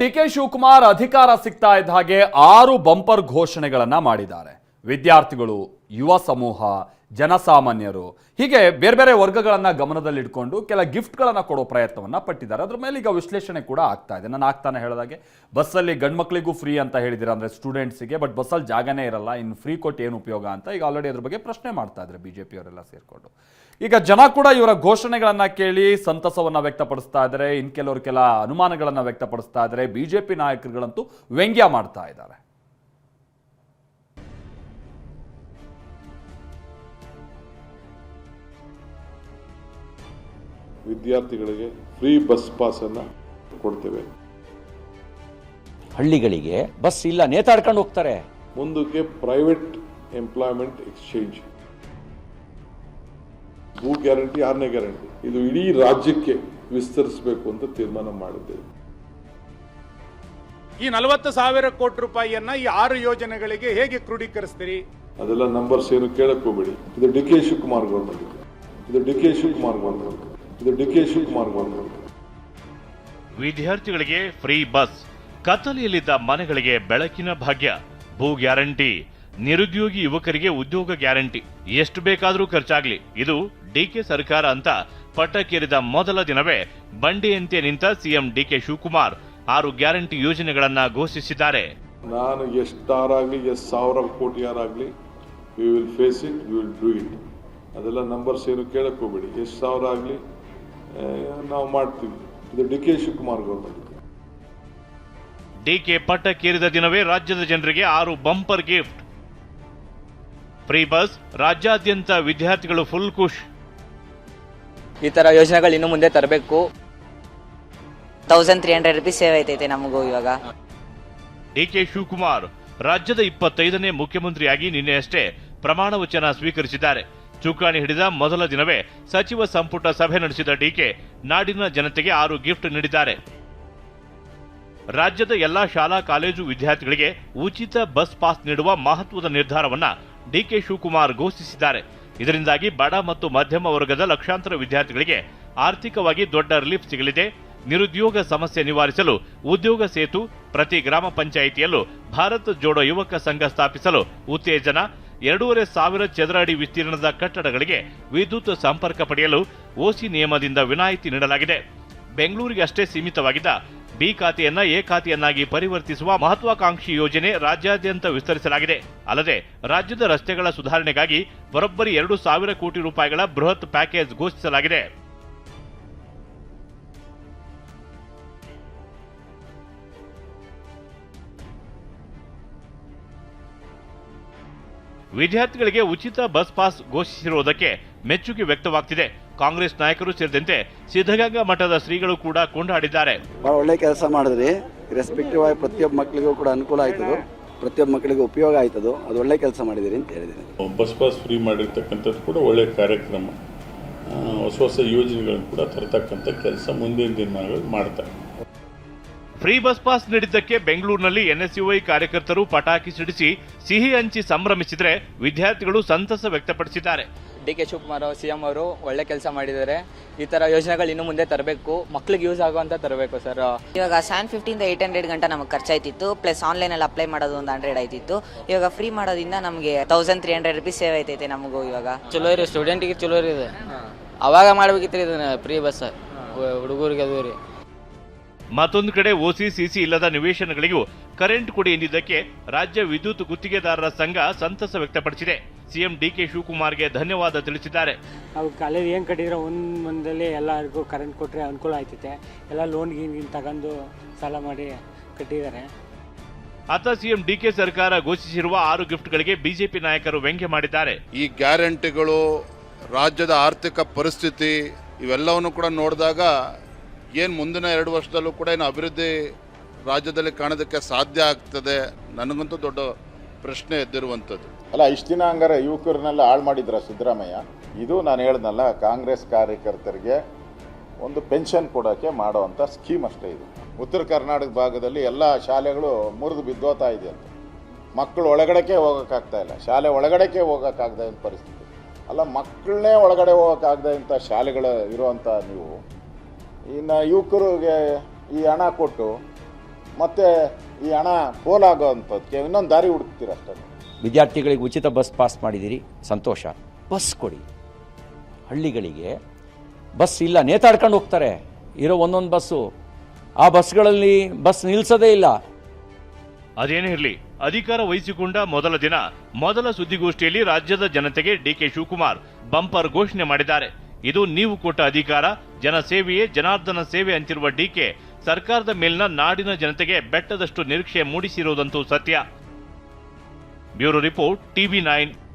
DK Shivakumar ಅಧಿಕಾರ ಸಿಗ್ತಾ ಇದ್ದ ಹಾಗೆ 6 ಬಂಪರ್ ಘೋಷಣೆಗಳನ್ನ ಮಾಡಿದ್ದಾರೆ. ವಿದ್ಯಾರ್ಥಿಗಳು, ಯುವ ಸಮೂಹ, ಜನಸಾಮಾನ್ಯರು ಹೀಗೆ ಬೇರೆ ಬೇರೆ ವರ್ಗಗಳನ್ನ ಗಮನದಲ್ಲಿಟ್ಕೊಂಡು ಕೆಲ ಗಿಫ್ಟ್ಗಳನ್ನ ಕೊಡೋ ಪ್ರಯತ್ನವನ್ನ ಪಟ್ಟಿದ್ದಾರೆ. ಅದ್ರ ಮೇಲೆ ಈಗ ವಿಶ್ಲೇಷಣೆ ಕೂಡ ಆಗ್ತಾ ಇದೆ. ನಾನು ಆಗ್ತಾನೆ ಹೇಳಿದಾಗೆ ಬಸ್ಸಲ್ಲಿ ಗಂಡು ಮಕ್ಕಳಿಗೂ ಫ್ರೀ ಅಂತ ಹೇಳಿದಿರ ಅಂದ್ರೆ ಸ್ಟೂಡೆಂಟ್ಸ್ಗೆ, ಬಟ್ ಬಸ್ಸಲ್ಲಿ ಜಾಗನೇ ಇರಲ್ಲ, ಇನ್ನು ಫ್ರೀ ಕೊಟ್ಟು ಏನು ಉಪಯೋಗ ಅಂತ ಈಗ ಆಲ್ರೆಡಿ ಅದ್ರ ಬಗ್ಗೆ ಪ್ರಶ್ನೆ ಮಾಡ್ತಾ ಇದ್ದಾರೆ ಬಿಜೆಪಿ ಅವರೆಲ್ಲ ಸೇರ್ಕೊಂಡು. ಈಗ ಜನ ಕೂಡ ಇವರ ಘೋಷಣೆಗಳನ್ನ ಕೇಳಿ ಸಂತಸವನ್ನ ವ್ಯಕ್ತಪಡಿಸ್ತಾ ಇದ್ದಾರೆ, ಇನ್ ಕೆಲವರು ಕೆಲ ಅನುಮಾನಗಳನ್ನ ವ್ಯಕ್ತಪಡಿಸ್ತಾ ಇದ್ದಾರೆ. ಬಿಜೆಪಿ ನಾಯಕರುಗಳಂತೂ ವ್ಯಂಗ್ಯ ಮಾಡ್ತಾ ಇದ್ದಾರೆ. ವಿದ್ಯಾರ್ಥಿಗಳಿಗೆ ಫ್ರೀ ಬಸ್ ಪಾಸ್ ಅನ್ನ ಕೊಡ್ತೇವೆ. ಹಳ್ಳಿಗಳಿಗೆ ಬಸ್ ಇಲ್ಲ, ನೇತಾಡ್ಕೊಂಡು ಹೋಗ್ತಾರೆ. ಮುಂದಕ್ಕೆ ಪ್ರೈವೇಟ್ ಎಂಪ್ಲಾಯ್ಮೆಂಟ್ ಎಕ್ಸ್ಚೇಂಜ್, ಭೂ ಗ್ಯಾರಂಟಿ, 6ನೇ ಗ್ಯಾರಂಟಿ, ಇದು ಇಡೀ ರಾಜ್ಯಕ್ಕೆ ವಿಸ್ತರಿಸಬೇಕು ಅಂತ ತೀರ್ಮಾನ ಮಾಡಿದ್ದೇವೆ. ಈ 40,000 ಕೋಟಿ ರೂಪಾಯಿಯನ್ನ ಈ 6 ಯೋಜನೆಗಳಿಗೆ ಹೇಗೆ ಕ್ರೋಢೀಕರಿಸ್ತೀರಿ? ಅದೆಲ್ಲ ನಂಬರ್ಸ್ ಏನು ಕೇಳಕ್ ಹೋಗ್ಬೇಡಿ. ಇದು ಡಿ ಕೆ ಶಿವಕುಮಾರ್ ಗೌರ್ಮೆಂಟ್, ಇದು ಡಿ ಕೆ ಶಿವಕುಮಾರ್ ಗೌರ್ಮೆಂಟ್, ಇದು ಡಿ ಕೆ ಶಿವಕುಮಾರ್ ಗೌರ್ಮೆಂಟ್. ವಿದ್ಯಾರ್ಥಿಗಳಿಗೆ ಫ್ರೀ ಬಸ್, ಕತ್ತಲೆಯಲ್ಲಿದ್ದ ಮನೆಗಳಿಗೆ ಬೆಳಕಿನ ಭಾಗ್ಯ, ಭೂ ಗ್ಯಾರಂಟಿ, ನಿರುದ್ಯೋಗಿ ಯುವಕರಿಗೆ ಉದ್ಯೋಗ ಗ್ಯಾರಂಟಿ, ಎಷ್ಟು ಬೇಕಾದರೂ ಖರ್ಚಾಗ್ಲಿ, ಇದು ಡಿಕೆ ಸರ್ಕಾರ ಅಂತ ಪಟ್ಟಕ್ಕೇರಿದ ಮೊದಲ ದಿನವೇ ಬಂಡೆಯಂತೆ ನಿಂತ ಸಿಎಂ ಡಿಕೆ ಶಿವಕುಮಾರ್ 6 ಗ್ಯಾರಂಟಿ ಯೋಜನೆಗಳನ್ನ ಘೋಷಿಸಿದ್ದಾರೆ. ನಾನು ಎಷ್ಟಾರಾಗ್ಲಿ, ಎಷ್ಟು 1000 ಕೋಟಿ ಯಾರಾಗ್ಲಿ, we will face it, we will do it. ಅದೆಲ್ಲ ನಂಬರ್ಸ್ ಏನು ಕೇಳಕ್ ಹೋಗ್ಬೇಡಿ. ಎಷ್ಟು 1000 ಆಗಲಿ ನಾವು ಮಾಡ್ತೀವಿ. ಇದು D K Shivakumar government. DK ಪಟ್ಟಕ್ಕೇರಿದ ದಿನವೇ ರಾಜ್ಯದ ಜನರಿಗೆ 6 ಬಂಪರ್ ಗಿಫ್ಟ್. ಫ್ರೀ ಬಸ್, ರಾಜ್ಯಾದ್ಯಂತ ವಿದ್ಯಾರ್ಥಿಗಳು ಫುಲ್ ಖುಷ್. ಈ ತರ ಯೋಜನೆಗಳು ಇನ್ನು ಮುಂದೆ ತರಬೇಕು. 1300 ರೂಪಾಯಿ ಸೇವ್ ಐತೈತೆ ನಮಗೂ ಇವಾಗ. ಡಿಕೆ ಶಿವಕುಮಾರ್ ರಾಜ್ಯದ 25ನೇ ಮುಖ್ಯಮಂತ್ರಿಯಾಗಿ ನಿನ್ನೆಯಷ್ಟೇ ಪ್ರಮಾಣ ವಚನ ಸ್ವೀಕರಿಸಿದ್ದಾರೆ. ಚುಕ್ಕಾಣಿ ಹಿಡಿದ ಮೊದಲ ದಿನವೇ ಸಚಿವ ಸಂಪುಟ ಸಭೆ ನಡೆಸಿದ ಡಿಕೆ ನಾಡಿನ ಜನತೆಗೆ 6 ಗಿಫ್ಟ್ ನೀಡಿದ್ದಾರೆ. ರಾಜ್ಯದ ಎಲ್ಲಾ ಶಾಲಾ ಕಾಲೇಜು ವಿದ್ಯಾರ್ಥಿಗಳಿಗೆ ಉಚಿತ ಬಸ್ ಪಾಸ್ ನೀಡುವ ಮಹತ್ವದ ನಿರ್ಧಾರವನ್ನ ಡಿಕೆ ಶಿವಕುಮಾರ್ ಘೋಷಿಸಿದ್ದಾರೆ. ಇದರಿಂದಾಗಿ ಬಡ ಮತ್ತು ಮಧ್ಯಮ ವರ್ಗದ ಲಕ್ಷಾಂತರ ವಿದ್ಯಾರ್ಥಿಗಳಿಗೆ ಆರ್ಥಿಕವಾಗಿ ದೊಡ್ಡ ರಿಲೀಫ್ ಸಿಗಲಿದೆ. ನಿರುದ್ಯೋಗ ಸಮಸ್ಯೆ ನಿವಾರಿಸಲು ಉದ್ಯೋಗ ಸೇತು, ಪ್ರತಿ ಗ್ರಾಮ ಪಂಚಾಯಿತಿಯಲ್ಲೂ ಭಾರತ್ ಜೋಡೋ ಯುವಕ ಸಂಘ ಸ್ಥಾಪಿಸಲು ಉತ್ತೇಜನ, 2500 ಚದರ ಅಡಿ ವಿಸ್ತೀರ್ಣದ ಕಟ್ಟಡಗಳಿಗೆ ವಿದ್ಯುತ್ ಸಂಪರ್ಕ ಪಡೆಯಲು ಓಸಿ ನಿಯಮದಿಂದ ವಿನಾಯಿತಿ ನೀಡಲಾಗಿದೆ. ಬೆಂಗಳೂರಿಗೆ ಅಷ್ಟೇ ಸೀಮಿತವಾಗಿದ್ದ ಬಿ ಖಾತೆಯನ್ನ ಎ ಖಾತೆಯನ್ನಾಗಿ ಪರಿವರ್ತಿಸುವ ಮಹತ್ವಾಕಾಂಕ್ಷಿ ಯೋಜನೆ ರಾಜ್ಯಾದ್ಯಂತ ವಿಸ್ತರಿಸಲಾಗಿದೆ. ಅಲ್ಲದೆ ರಾಜ್ಯದ ರಸ್ತೆಗಳ ಸುಧಾರಣೆಗಾಗಿ ಬರೋಬ್ಬರಿ 2,000 ಕೋಟಿ ರೂಪಾಯಿಗಳ ಬೃಹತ್ ಪ್ಯಾಕೇಜ್ ಘೋಷಿಸಲಾಗಿದೆ. ವಿದ್ಯಾರ್ಥಿಗಳಿಗೆ ಉಚಿತ ಬಸ್ ಪಾಸ್ ಘೋಷಿಸಿರುವುದಕ್ಕೆ ಮೆಚ್ಚುಗೆ ವ್ಯಕ್ತವಾಗ್ತಿದೆ. ಕಾಂಗ್ರೆಸ್ ನಾಯಕರು ಸೇರಿದಂತೆ ಸಿದ್ಧಗಂಗಾ ಮಠದ ಶ್ರೀಗಳು ಕೂಡ ಕೊಂಡಾಡಿದ್ದಾರೆ. ಬಹಳ ಒಳ್ಳೆ ಕೆಲಸ ಮಾಡಿದ್ರಿ. ರೆಸ್ಪೆಕ್ಟಿವ್ ಆಗಿ ಪ್ರತಿಯೊಬ್ಬ ಮಕ್ಕಳಿಗೂ ಕೂಡ ಅನುಕೂಲ ಆಯ್ತದು, ಪ್ರತಿಯೊಬ್ಬ ಮಕ್ಕಳಿಗೆ ಉಪಯೋಗ ಆಯ್ತದು. ಅದು ಒಳ್ಳೆ ಕೆಲಸ ಮಾಡಿದಿರಿ ಅಂತ ಹೇಳಿದ್ದೀನಿ. ಬಸ್ ಪಾಸ್ ಫ್ರೀ ಮಾಡಿರ್ತಕ್ಕಂಥದ್ದು ಕೂಡ ಒಳ್ಳೆ ಕಾರ್ಯಕ್ರಮ. ಹೊಸ ಹೊಸ ಯೋಜನೆಗಳನ್ನು ಕೂಡ ತರತಕ್ಕಂಥ ಕೆಲಸ ಮುಂದಿನ ದಿನಗಳಲ್ಲಿ ಮಾಡ್ತಾರೆ. ಫ್ರೀ ಬಸ್ ಪಾಸ್ ನೀಡಿದ್ದಕ್ಕೆ ಬೆಂಗಳೂರಿನಲ್ಲಿ ಎನ್ಎಸ್ಯುಐ ಕಾರ್ಯಕರ್ತರು ಪಟಾಕಿ ಸಿಡಿಸಿ ಸಿಹಿ ಹಂಚಿ ಸಂಭ್ರಮಿಸಿದರೆ ವಿದ್ಯಾರ್ಥಿಗಳು ಸಂತಸ ವ್ಯಕ್ತಪಡಿಸಿದ್ದಾರೆ. ಡಿಕೆ ಶಿವಕುಮಾರ್ ಸಿಎಂ ಅವರು ಒಳ್ಳೆ ಕೆಲಸ ಮಾಡಿದ್ದಾರೆ. ಈ ತರ ಯೋಜನೆಗಳು ಇನ್ನು ಮುಂದೆ ತರಬೇಕು, ಮಕ್ಳಿಗೆ ಯೂಸ್ ಆಗುವಂತ ತರಬೇಕು ಸರ್. ಇವಾಗ 750 ಇಂದ 800 ಗಂಟೆ ನಮಗೆ ಖರ್ಚಾಯ್ತಿತ್ತು, ಪ್ಲಸ್ ಆನ್ಲೈನ್ ಅಲ್ಲಿ ಅಪ್ಲೈ ಮಾಡೋದು ಒಂದು 100 ಆಯ್ತಿತ್ತು. ಇವಾಗ ಫ್ರೀ ಮಾಡೋದ್ರಿಂದ ನಮಗೆ 1300 ರೂಪಾಯಿ ಸೇವ್ ಐತೈತೆ ನಮಗೂ. ಇವಾಗ ಚಲೋ ಇರಿ, ಸ್ಟೂಡೆಂಟ್ಗೆ ಚಲೋ ಇದೆ. ಅವಾಗ ಮಾಡ್ಬೇಕಿತ್ತು ಇದನ್ನ ಫ್ರೀ ಬಸ್ ಹುಡುಗರಿಗೆ. ಅದು ರೀ ಮತ್ತೊಂದು ಕಡೆ ಓಸಿ ಸಿಸಿ ಇಲ್ಲದ ನಿವೇಶನಗಳಿಗೂ ಕರೆಂಟ್ ಕೊಡಿ ಎಂದಿದ್ದಕ್ಕೆ ರಾಜ್ಯ ವಿದ್ಯುತ್ ಗುತ್ತಿಗೆದಾರರ ಸಂಘ ಸಂತಸ ವ್ಯಕ್ತಪಡಿಸಿದೆ. ಸಿಎಂ ಡಿಕೆ ಶಿವಕುಮಾರ್ಗೆ ಧನ್ಯವಾದ ತಿಳಿಸಿದ್ದಾರೆ. ನಾವು ಕಾಲೇಜ್ ಏನು ಕಟ್ಟಿದ್ರೆ ಒಂದಲ್ಲಿ ಎಲ್ಲರಿಗೂ ಕರೆಂಟ್ ಕೊಟ್ಟರೆ ಅನುಕೂಲ ಆಯ್ತೈತೆ. ಎಲ್ಲ ಲೋನ್ ಗೀನ್ ತಗೊಂಡು ಸಾಲ ಮಾಡಿ ಕಟ್ಟಿದ್ದಾರೆ. ಅತ್ತ ಸಿಎಂ ಡಿಕೆ ಸರ್ಕಾರ ಘೋಷಿಸಿರುವ 6 ಗಿಫ್ಟ್ಗಳಿಗೆ ಬಿಜೆಪಿ ನಾಯಕರು ವ್ಯಂಗ್ಯ ಮಾಡಿದ್ದಾರೆ. ಈ ಗ್ಯಾರಂಟಿಗಳು, ರಾಜ್ಯದ ಆರ್ಥಿಕ ಪರಿಸ್ಥಿತಿ ಇವೆಲ್ಲವನ್ನು ಕೂಡ ನೋಡಿದಾಗ ಏನು ಮುಂದಿನ 2 ವರ್ಷದಲ್ಲೂ ಕೂಡ ಏನು ಅಭಿವೃದ್ಧಿ ರಾಜ್ಯದಲ್ಲಿ ಕಾಣೋದಕ್ಕೆ ಸಾಧ್ಯ ಆಗ್ತದೆ, ನನಗಂತೂ ದೊಡ್ಡ ಪ್ರಶ್ನೆ ಎದ್ದಿರುವಂಥದ್ದು. ಅಲ್ಲ, ಇಷ್ಟು ದಿನ ಹಂಗಾರೆ ಯುವಕರನ್ನೆಲ್ಲ ಹಾಳು ಮಾಡಿದ್ರ ಸಿದ್ದರಾಮಯ್ಯ. ಇದು ನಾನು ಹೇಳ್ದಲ್ಲ, ಕಾಂಗ್ರೆಸ್ ಕಾರ್ಯಕರ್ತರಿಗೆ ಒಂದು ಪೆನ್ಷನ್ ಕೊಡೋಕ್ಕೆ ಮಾಡೋವಂಥ ಸ್ಕೀಮ್ ಅಷ್ಟೇ ಇದು. ಉತ್ತರ ಕರ್ನಾಟಕ ಭಾಗದಲ್ಲಿ ಎಲ್ಲ ಶಾಲೆಗಳು ಮುರಿದು ಬಿದ್ದೋತಾ ಇದೆ ಅಂತ. ಮಕ್ಕಳು ಒಳಗಡೆಗೆ ಹೋಗೋಕ್ಕಾಗ್ತಾ ಇಲ್ಲ, ಶಾಲೆ ಒಳಗಡೆಗೆ ಹೋಗೋಕ್ಕಾಗದ ಪರಿಸ್ಥಿತಿ. ಅಲ್ಲ, ಮಕ್ಕಳನ್ನೇ ಒಳಗಡೆ ಹೋಗೋಕ್ಕಾಗದ ಇಂಥ ಶಾಲೆಗಳು ಇರುವಂಥ ನೀವು ಇನ್ನು ಯುವಕರಿಗೆ ಈ ಹಣ ಕೊಟ್ಟು ಮತ್ತು ಈ ಹಣ ಪೋಲಾಗೋ ಅಂಥದ್ದಕ್ಕೆ ಇನ್ನೊಂದು ದಾರಿ ಹುಡುಕ್ತೀರ ಅಷ್ಟೇ. ವಿದ್ಯಾರ್ಥಿಗಳಿಗೆ ಉಚಿತ ಬಸ್ ಪಾಸ್ ಮಾಡಿದ್ದೀರಿ, ಸಂತೋಷ. ಬಸ್ ಕೊಡಿ. ಹಳ್ಳಿಗಳಿಗೆ ಬಸ್ ಇಲ್ಲ, ನೇತಾಡ್ಕೊಂಡು ಹೋಗ್ತಾರೆ. ಇರೋ ಒಂದೊಂದು ಬಸ್ಸು, ಆ ಬಸ್ಗಳಲ್ಲಿ ಬಸ್ ನಿಲ್ಲಿಸೋದೇ ಇಲ್ಲ. ಅದೇನೇ ಇರಲಿ, ಅಧಿಕಾರ ವಹಿಸಿಕೊಂಡ ಮೊದಲ ದಿನ ಮೊದಲ ಸುದ್ದಿಗೋಷ್ಠಿಯಲ್ಲಿ ರಾಜ್ಯದ ಜನತೆಗೆ ಡಿಕೆ ಶಿವಕುಮಾರ್ ಬಂಪರ್ ಘೋಷಣೆ ಮಾಡಿದ್ದಾರೆ. ಇದು ನೀವು ಕೊಟ್ಟ ಅಧಿಕಾರ, ಜನಸೇವೆಯೇ ಜನಾರ್ದನ ಸೇವೆ ಅಂತಿರುವ ಡಿಕೆ ಸರ್ಕಾರದ ಮೇಲಿನ ನಾಡಿನ ಜನತೆಗೆ ಬೆಟ್ಟದಷ್ಟು ನಿರೀಕ್ಷೆ ಮೂಡಿಸಿರುವುದಂತೂ ಸತ್ಯ. Bureau report, TV9.